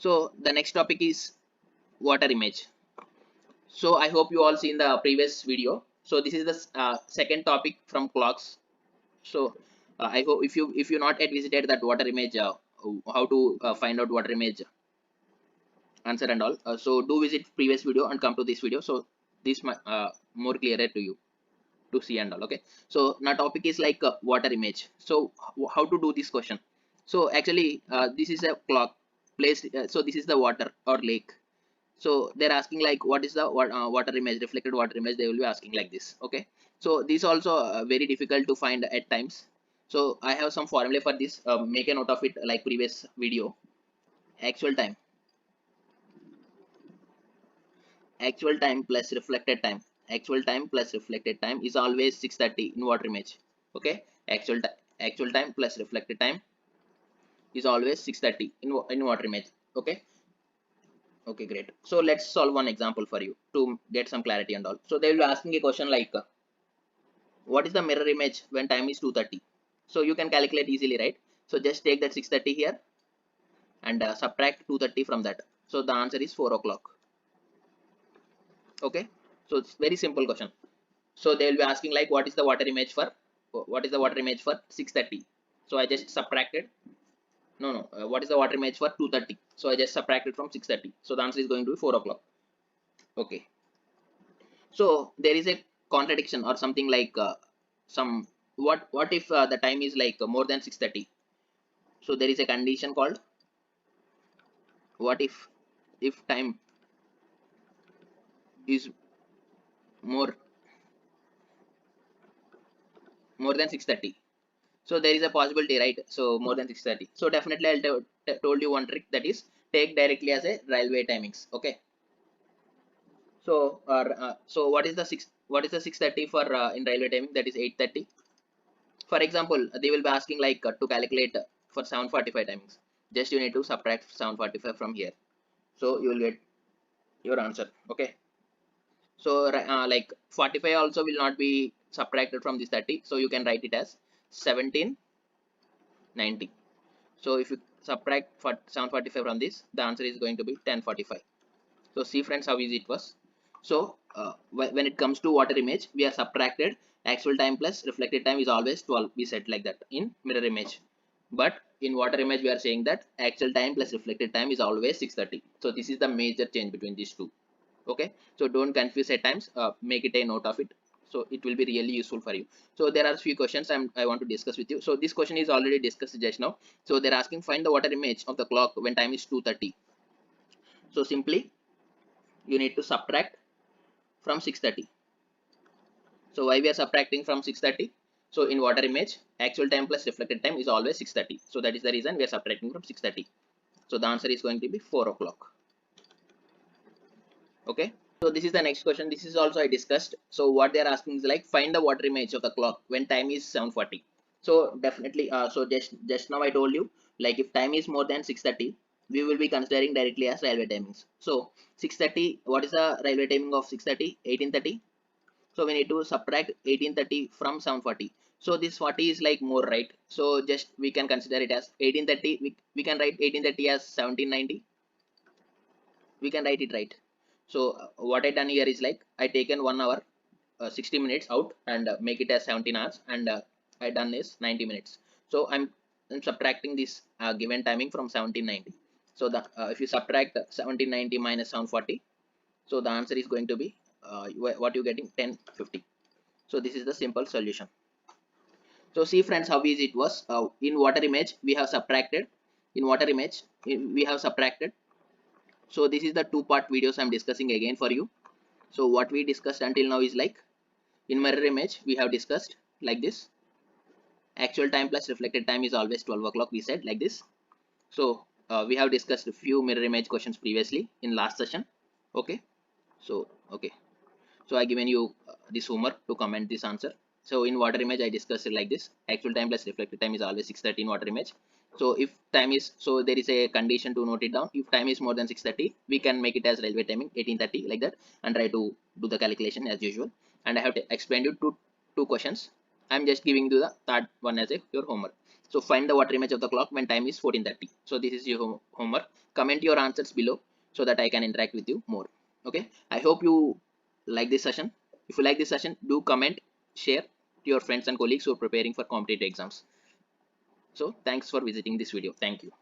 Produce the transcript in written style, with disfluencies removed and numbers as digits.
So the next topic is water image. So I hope you all seen the previous video. So this is the second topic from clocks. So I hope if you not yet visited that water image, how to find out water image answer and all. So do visit previous video and come to this video. So this might more clearer to you to see and all. Okay. So now topic is like water image. So how to do this question? So actually this is a clock place. So this is the water or lake. So they're asking like what is the water image, reflected water image, they will be asking like this. Okay, so this also very difficult to find at times. So I have some formula for this. Make a note of it like previous video. Actual time actual time plus reflected time, actual time plus reflected time is always 630 in water image. Okay, actual time plus reflected time is always 630 in water image. Okay. Okay, great. So let's solve one example for you to get some clarity and all. So they will be asking a question like, what is the mirror image when time is 2:30? So you can calculate easily, right? So just take that 6:30 here and subtract 2:30 from that. So the answer is 4 o'clock. Okay. So it's very simple question. So they will be asking like, what is the water image for 6:30? So I just subtracted. No, no. What is the water image for 2:30? So I just subtracted from 6:30. So the answer is going to be 4 o'clock. Okay. So there is a contradiction or something like some what if the time is like more than 6:30? So there is a condition called what if time is more more than 6:30. So there is a possibility, right? So more than 6:30. So definitely told you one trick, that is take directly as a railway timings. Okay. So so what is the 6:30 for in railway timing? That is 8:30. For example, they will be asking like to calculate for 7:45 timings. Just you need to subtract 7:45 from here. So you will get your answer. Okay. So like 45 also will not be subtracted from this 30. So you can write it as 1790. So if you subtract 745 from this, the answer is going to be 1045. So see friends how easy it was. So when it comes to water image, we are subtracted actual time plus reflected time is always 12. We said like that in mirror image. But in water image, we are saying that actual time plus reflected time is always 6:30. So this is the major change between these two. Okay, so don't confuse at times. Make it a note of it. So it will be really useful for you. So there are few questions I want to discuss with you. So this question is already discussed just now. So they're asking find the water image of the clock when time is 2:30. So simply you need to subtract from 6:30. So why we are subtracting from 6:30? So in water image, actual time plus reflected time is always 6:30. So that is the reason we are subtracting from 6:30. So the answer is going to be 4 o'clock. Okay. So this is the next question. This is also I discussed. So what they are asking is like find the water image of the clock when time is 7:40. So definitely, so just now I told you like if time is more than 6:30, we will be considering directly as railway timings. So 6:30, what is the railway timing of 6:30? 18:30. So we need to subtract 18:30 from 7:40. So this 40 is like more, right? So just we can consider it as 18:30. We can write 18:30 as 1790. We can write it right. So what I done here is like I taken 1 hour 60 minutes out and make it as 17 hours, and I done is 90 minutes. So I'm subtracting this given timing from 1790. So the if you subtract 1790 minus 740, so the answer is going to be what you getting 1050. So this is the simple solution. So see friends how easy it was. In water image we have subtracted, in water image we have subtracted. So this is the two-part videos I'm discussing again for you. So what we discussed until now is like in mirror image we have discussed like this. Actual time plus reflected time is always 12 o'clock. We said like this. So we have discussed a few mirror image questions previously in last session. Okay. So okay. So I given you this homework to comment this answer. So in water image I discussed it like this. Actual time plus reflected time is always 6:30 in water image. So if time is, so there is a condition to note it down. If time is more than 6:30, we can make it as railway timing 18:30 like that and try to do the calculation as usual. And I have explained you two questions. I'm just giving you the third one as a your homework. So find the water image of the clock when time is 14:30. So this is your homework. Comment your answers below so that I can interact with you more. Okay. I hope you like this session. If you like this session, do comment, share to your friends and colleagues who are preparing for competitive exams. So thanks for visiting this video. Thank you.